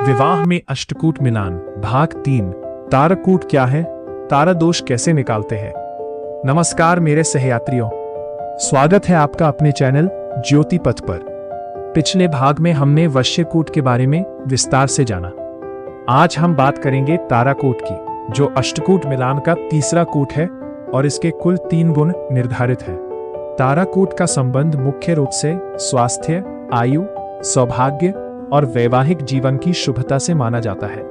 विवाह में अष्टकूट मिलान भाग 3। ताराकूट क्या है, तारा दोष कैसे निकालते हैं। नमस्कार मेरे सहयात्रियों, स्वागत है आपका अपने चैनल ज्योति पथ पर। पिछले भाग में हमने वश्यकूट के बारे में विस्तार से जाना। आज हम बात करेंगे ताराकूट की, जो अष्टकूट मिलान का तीसरा कूट है और इसके कुल 3 गुण निर्धारित है। ताराकूट का संबंध मुख्य रूप से स्वास्थ्य, आयु, सौभाग्य और वैवाहिक जीवन की शुभता से माना जाता है।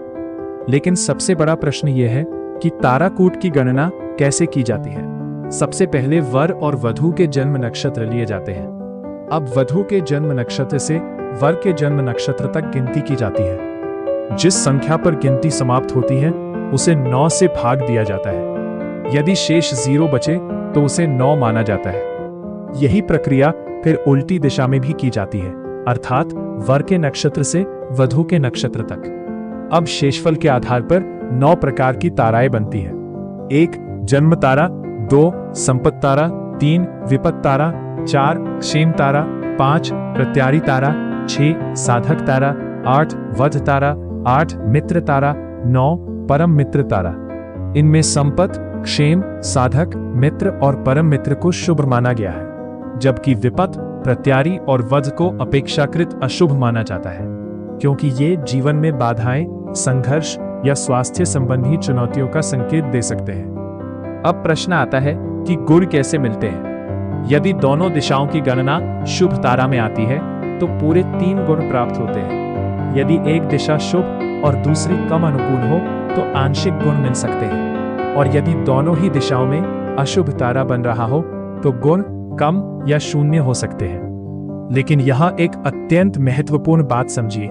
लेकिन सबसे बड़ा प्रश्न यह है कि ताराकूट की गणना कैसे की जाती है। सबसे पहले वर और वधू के जन्म नक्षत्र लिए जाते हैं। अब वधू के जन्म नक्षत्र से वर के जन्म नक्षत्र तक गिनती की जाती है। जिस संख्या पर गिनती समाप्त होती है उसे 9 से भाग दिया जाता है। यदि शेष 0 बचे तो उसे 9 माना जाता है। यही प्रक्रिया फिर उल्टी दिशा में भी की जाती है, अर्थात वर के नक्षत्र से वधू के नक्षत्र तक। अब शेषफल के आधार पर 9 प्रकार की ताराएं बनती है। 1 जन्म तारा, 2 संपत तारा, 3 विपत तारा, 4 क्षेम तारा, 5 प्रत्यारी तारा, 6 साधक तारा, 8 वध तारा, 8 मित्र तारा, 9 परम मित्र तारा। इनमें संपत, क्षेम, साधक, मित्र और परम मित्र को शुभ माना गया है, जबकि विपत, प्रत्यारी और वध को अपेक्षाकृत अशुभ माना जाता है, क्योंकि ये जीवन में बाधाएं, संघर्ष या स्वास्थ्य संबंधी चुनौतियों का संकेत दे सकते हैं। अब प्रश्न आता है कि गुण कैसे मिलते हैं। यदि दोनों दिशाओं की गणना शुभ तारा में आती है तो पूरे 3 गुण प्राप्त होते हैं। यदि एक दिशा शुभ और दूसरी कम अनुकूल हो तो आंशिक गुण मिल सकते हैं, और यदि दोनों ही दिशाओं में अशुभ तारा बन रहा हो तो गुण कम या शून्य हो सकते हैं। लेकिन यह एक अत्यंत महत्वपूर्ण बात समझिए।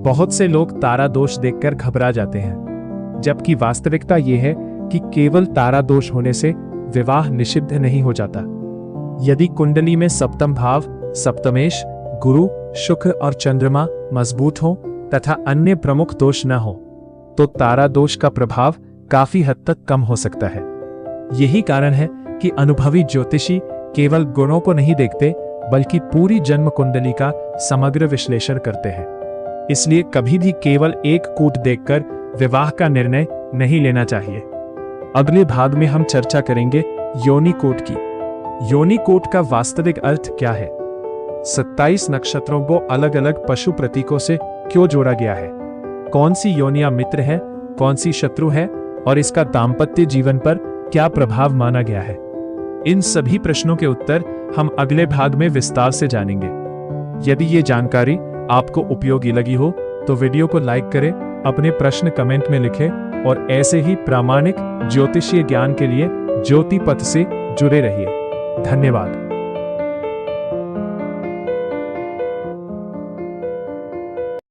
बहुत से लोग तारा दोष देखकर घबरा जाते हैं, जबकि वास्तविकता यह है कि केवल तारा दोष होने से विवाह निषिद्ध नहीं हो जाता। यदि कुंडली में सप्तम भाव, सप्तमेश, गुरु, शुक्र और चंद्रमा मजबूत हो तथा अन्य प्रमुख दोष न हो तो तारा दोष का प्रभाव काफी हद तक कम हो सकता है। यही कारण है कि अनुभवी ज्योतिषी केवल गुणों को नहीं देखते बल्कि पूरी जन्म कुंडली का समग्र विश्लेषण करते हैं। इसलिए कभी भी केवल एक कूट देखकर विवाह का निर्णय नहीं लेना चाहिए। अगले भाग में हम चर्चा करेंगे योनि कूट की। योनि कूट का वास्तविक अर्थ क्या है, 27 नक्षत्रों को अलग अलग पशु प्रतीकों से क्यों जोड़ा गया है, कौन सी योनियां मित्र है, कौन सी शत्रु है और इसका दाम्पत्य जीवन पर क्या प्रभाव माना गया है। इन सभी प्रश्नों के उत्तर हम अगले भाग में विस्तार से जानेंगे। यदि ये जानकारी आपको उपयोगी लगी हो तो वीडियो को लाइक करें, अपने प्रश्न कमेंट में लिखें और ऐसे ही प्रामाणिक ज्योतिषीय ज्ञान के लिए ज्योति पथ से जुड़े रहिए। धन्यवाद।